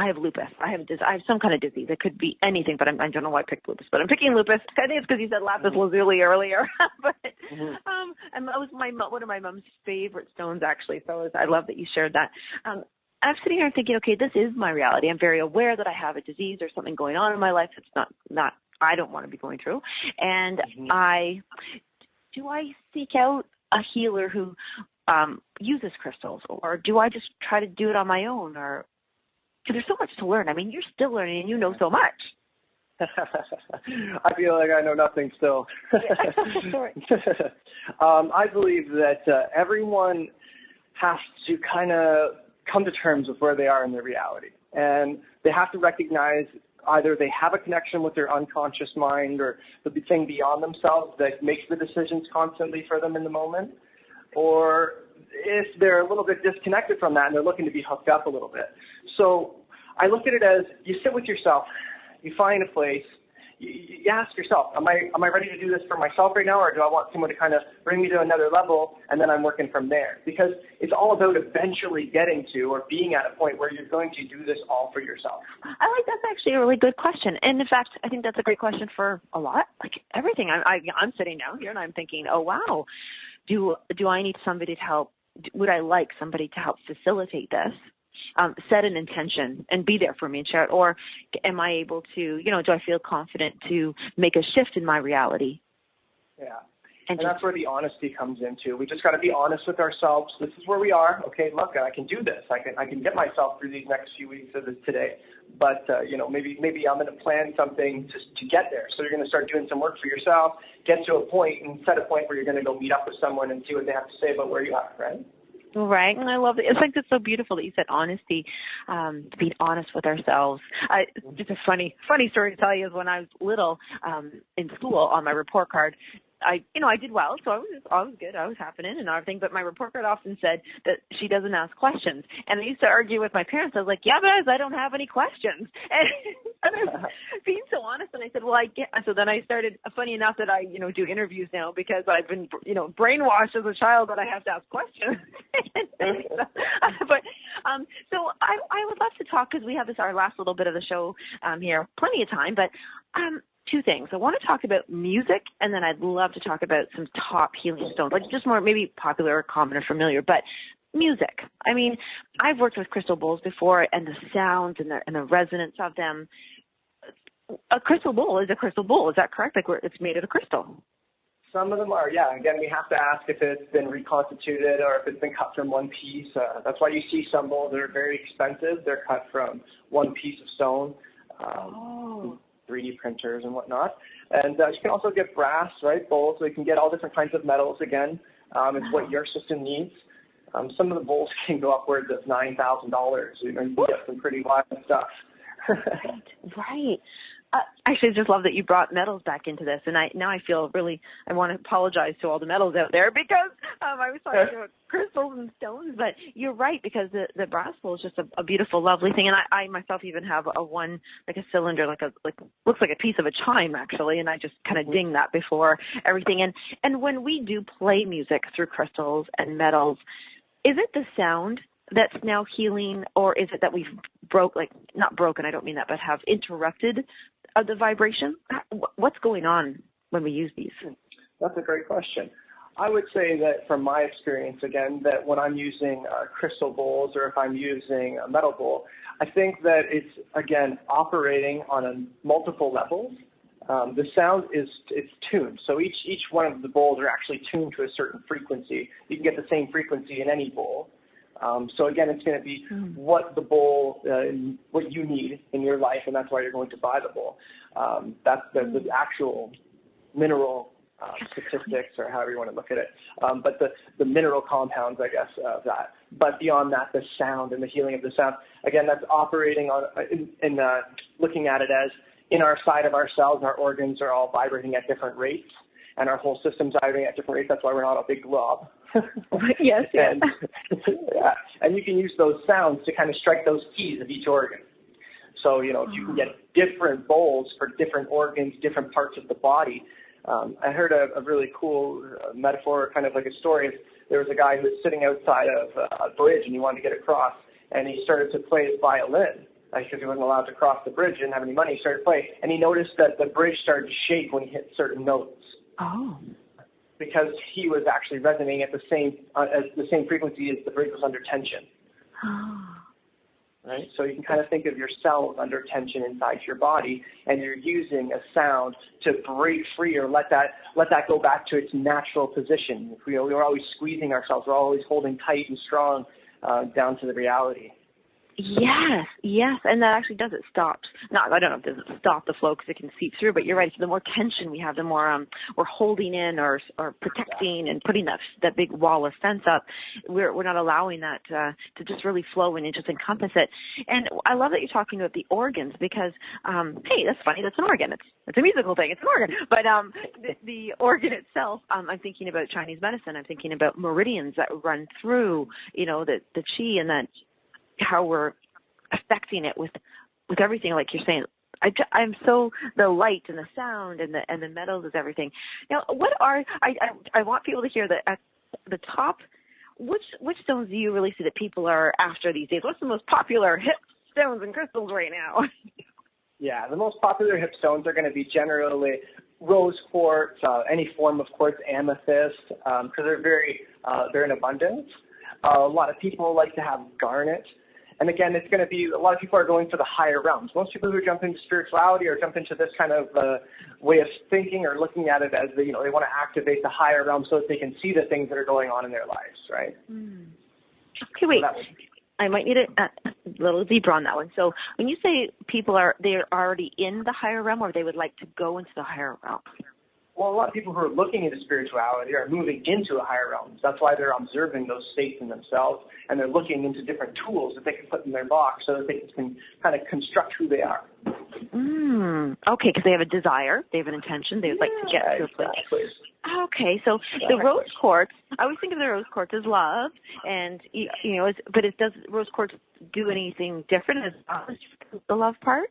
have lupus. I have some kind of disease. It could be anything, but I don't know why I picked lupus. But I'm picking lupus. I think it's because you said lapis lazuli earlier. But and that was one of my mom's favorite stones, actually. So I love that you shared that. I'm sitting here thinking, okay, this is my reality. I'm very aware that I have a disease or something going on in my life that's not I don't want to be going through. And do I seek out a healer who uses crystals, or do I just try to do it on my own? Or because there's so much to learn. I mean, you're still learning, and you know so much. I feel like I know nothing still. I believe that everyone has to kind of come to terms with where they are in their reality. And they have to recognize either they have a connection with their unconscious mind or the thing beyond themselves that makes the decisions constantly for them in the moment, or if they're a little bit disconnected from that and they're looking to be hooked up a little bit. So I look at it as you sit with yourself, you find a place, you ask yourself, am I ready to do this for myself right now, or do I want someone to kind of bring me to another level, and then I'm working from there? Because it's all about eventually getting to or being at a point where you're going to do this all for yourself. That's actually a really good question. And in fact, I think that's a great question for a lot, like everything. I'm sitting down here and I'm thinking, oh, wow, do I need somebody to help? Would I like somebody to help facilitate this? Set an intention and be there for me and share it, or am I able to, do I feel confident to make a shift in my reality? Yeah. And that's where the honesty comes into. We just got to be honest with ourselves. This is where we are. Okay, look, I can do this. I can get myself through these next few weeks of this today. But, maybe I'm going to plan something to get there. So you're going to start doing some work for yourself, get to a point and set a point where you're going to go meet up with someone and see what they have to say about where you are, right? Right, and I love it. It's like it's so beautiful that you said honesty, being honest with ourselves. Just a funny story to tell you is when I was little in school on my report card, I did well, so I was good. I was happening and everything, but my report card often said that she doesn't ask questions. And I used to argue with my parents. I was like, yeah, but I don't have any questions. And I was being so honest, and I said, well, so then I started, funny enough that I, do interviews now because I've been, brainwashed as a child that I have to ask questions. So I would love to talk, because we have our last little bit of the show here, plenty of time, but two things. I want to talk about music, and then I'd love to talk about some top healing stones, like just more maybe popular or common or familiar, but music. I mean, I've worked with crystal bowls before, and the sounds and the resonance of them. A crystal bowl is a crystal bowl. Is that correct? Like it's made out of crystal. Some of them are, yeah. Again, we have to ask if it's been reconstituted or if it's been cut from one piece. That's why you see some bowls that are very expensive. They're cut from one piece of stone. 3D printers and whatnot. And you can also get brass, right, bowls. So you can get all different kinds of metals again. It's what your system needs. Some of the bowls can go upwards of $9,000. You can get some pretty wild stuff. Right. Actually, I just love that you brought metals back into this, and now I feel really, I want to apologize to all the metals out there, because I was talking about crystals and stones, but you're right, because the brass bowl is just a beautiful, lovely thing, and I myself even have a cylinder, looks like a piece of a chime, actually, and I just kind of ding that before everything, and when we do play music through crystals and metals, is it the sound that's now healing, or is it that we've not broken, I don't mean that, but have interrupted the vibration? What's going on when we use these? That's a great question. I would say that from my experience, again, that when I'm using crystal bowls or if I'm using a metal bowl, I think that it's, again, operating on multiple levels. The sound it's tuned. So each one of the bowls are actually tuned to a certain frequency. You can get the same frequency in any bowl. So again, it's going to be what the bowl, what you need in your life, and that's why you're going to buy the bowl. That's the actual mineral statistics, or however you want to look at it. But the mineral compounds, I guess, of that. But beyond that, the sound and the healing of the sound, again, that's operating on in looking at it as in our side of our cells, our organs are all vibrating at different rates, and our whole system's vibrating at different rates. That's why we're not a big glob. Yes. And, yeah, and you can use those sounds to kind of strike those keys of each organ. So, if you can get different bowls for different organs, different parts of the body. I heard a really cool metaphor, kind of like a story. There was a guy who was sitting outside of a bridge, and he wanted to get across, and he started to play his violin. Because he wasn't allowed to cross the bridge, didn't have any money, he started playing, and he noticed that the bridge started to shake when he hit certain notes. Oh. Because he was actually resonating at the same frequency as the bridge was under tension. Oh. right? So you can kind of think of your cells under tension inside your body, and you're using a sound to break free or let that go back to its natural position. We're always squeezing ourselves. We're always holding tight and strong down to the reality. Yes, and that actually does. It stops. I don't know if it doesn't stop the flow because it can seep through, but you're right. So the more tension we have, the more we're holding in or protecting and putting that big wall or fence up. We're not allowing that to just really flow in and just encompass it. And I love that you're talking about the organs because, hey, that's funny. That's an organ. It's a musical thing. It's an organ. But the organ itself, I'm thinking about Chinese medicine. I'm thinking about meridians that run through, the qi and that. How we're affecting it with everything, like you're saying. I'm so the light and the sound and the metals is everything. Now, I want people to hear that at the top. Which stones do you really see that people are after these days? What's the most popular hip stones and crystals right now? Yeah, the most popular hip stones are going to be generally rose quartz, any form of quartz, amethyst, because they're in abundance. A lot of people like to have garnet. And again, it's going to be, a lot of people are going for the higher realms. Most people who jump into spirituality or jump into this kind of way of thinking or looking at it as they want to activate the higher realm so that they can see the things that are going on in their lives, right? Okay, wait. I might need a little deeper on that one. So when you say they're already in the higher realm or they would like to go into the higher realm? Well, a lot of people who are looking into spirituality are moving into a higher realm. That's why they're observing those states in themselves, and they're looking into different tools that they can put in their box so that they can kind of construct who they are. Okay, because they have a desire, they have an intention, they would like to get to a place. Exactly. Okay, so the rose quartz, I always think of the rose quartz as love, and but does rose quartz do anything different as the love part?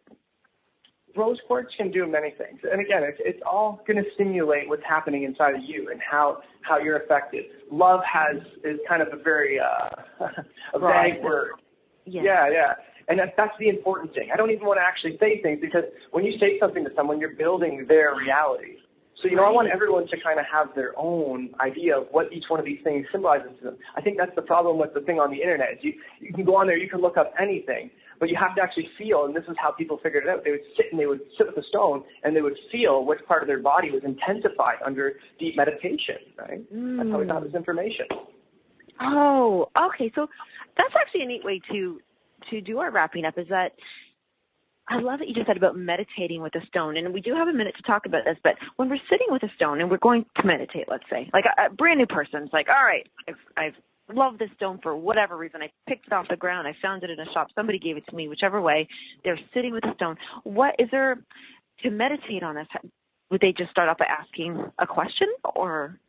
Rose quartz can do many things. And again, it's all going to stimulate what's happening inside of you and how you're affected. Love is kind of a very a vague word. Yeah. And that's the important thing. I don't even want to actually say things because when you say something to someone, you're building their reality. So, I want everyone to kind of have their own idea of what each one of these things symbolizes to them. I think that's the problem with the thing on the internet. Is you can go on there, you can look up anything, but you have to actually feel, and this is how people figured it out. They would sit with a stone, and they would feel which part of their body was intensified under deep meditation, right? That's how we got this information. Oh, okay. So that's actually a neat way to do our wrapping up, is that I love that you just said about meditating with a stone, and we do have a minute to talk about this, but when we're sitting with a stone and we're going to meditate, let's say, like a brand new person's like, all right, I've loved this stone for whatever reason. I picked it off the ground. I found it in a shop. Somebody gave it to me, whichever way. They're sitting with a stone. What is there to meditate on this? Would they just start off by asking a question or?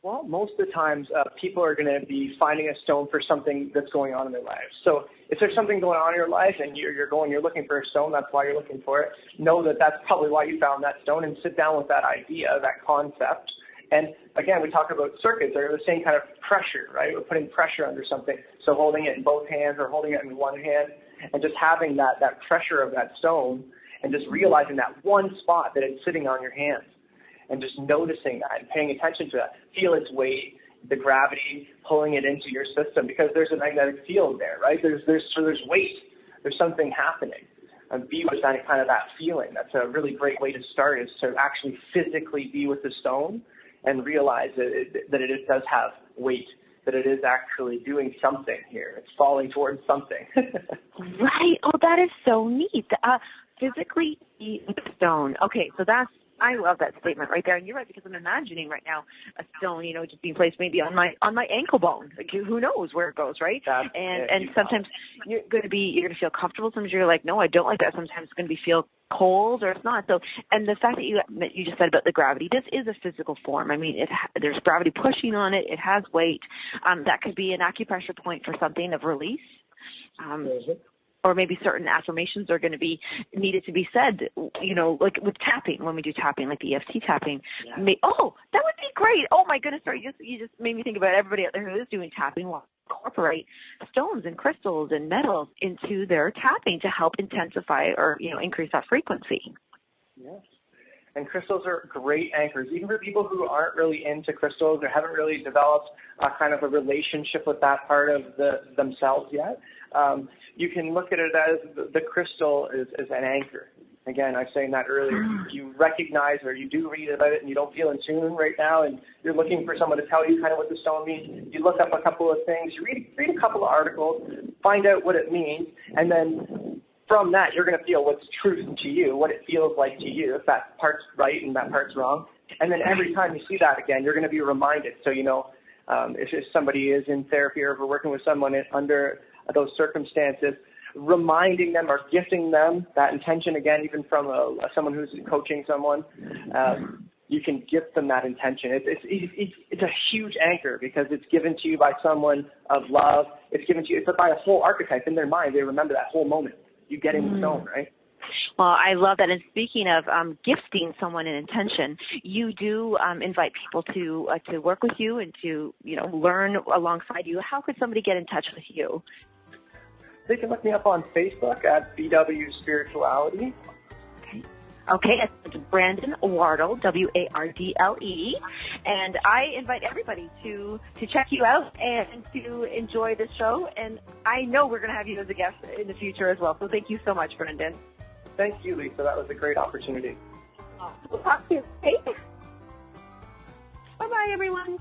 Well, most of the times people are going to be finding a stone for something that's going on in their lives. So if there's something going on in your life and you're looking for a stone, that's why you're looking for it. Know that that's probably why you found that stone and sit down with that idea, that concept. And again, we talk about circuits. They're the same kind of pressure, right? We're putting pressure under something. So holding it in both hands or holding it in one hand and just having that pressure of that stone and just realizing that one spot that it's sitting on your hands. And just noticing that and paying attention to that. Feel its weight, the gravity, pulling it into your system because there's a magnetic field there, right? There's weight. There's something happening. And be with that kind of that feeling. That's a really great way to start is to actually physically be with the stone and realize that it does have weight, that it is actually doing something here. It's falling towards something. Right. Oh, that is so neat. Physically be with the stone. Okay, so I love that statement right there, and you're right because I'm imagining right now a stone, just being placed maybe on my ankle bone. Like who knows where it goes, right? And sometimes you're going to feel comfortable. Sometimes you're like, no, I don't like that. Sometimes it's going to feel cold or it's not. So, and the fact that you just said about the gravity, this is a physical form. I mean, there's gravity pushing on it. It has weight. That could be an acupressure point for something of release. Or maybe certain affirmations are going to be needed to be said, like with tapping, when we do tapping, like the EFT tapping. Yeah. That would be great. Oh, my goodness. Sorry, you just made me think about everybody out there who is doing tapping will incorporate stones and crystals and metals into their tapping to help intensify or, increase that frequency. Yes. And crystals are great anchors, even for people who aren't really into crystals or haven't really developed kind of a relationship with that part of themselves yet. You can look at it as the crystal is an anchor. Again, I was saying that earlier. You recognize, or you do read about it and you don't feel in tune right now, and you're looking for someone to tell you kind of what the stone means. You look up a couple of things, you read a couple of articles, find out what it means, and then from that, you're going to feel what's truth to you, what it feels like to you, if that part's right and that part's wrong. And then every time you see that again, you're going to be reminded. So, if somebody is in therapy or if we're working with someone under those circumstances, reminding them or gifting them that intention again, even from someone who's coaching someone, you can gift them that intention. It's a huge anchor because it's given to you by someone of love. It's given to you. It's by a whole archetype in their mind. They remember that whole moment. You get in the stone, right? Well, I love that. And speaking of gifting someone an intention, you do invite people to work with you and to learn alongside you. How could somebody get in touch with you? They can look me up on Facebook at BW Spirituality. Okay, it's Brandon Wardle, Wardle, and I invite everybody to check you out and to enjoy the show. And I know we're going to have you as a guest in the future as well. So thank you so much, Brandon. Thank you, Lisa. That was a great opportunity. We'll talk to you. Okay? Bye-bye, everyone.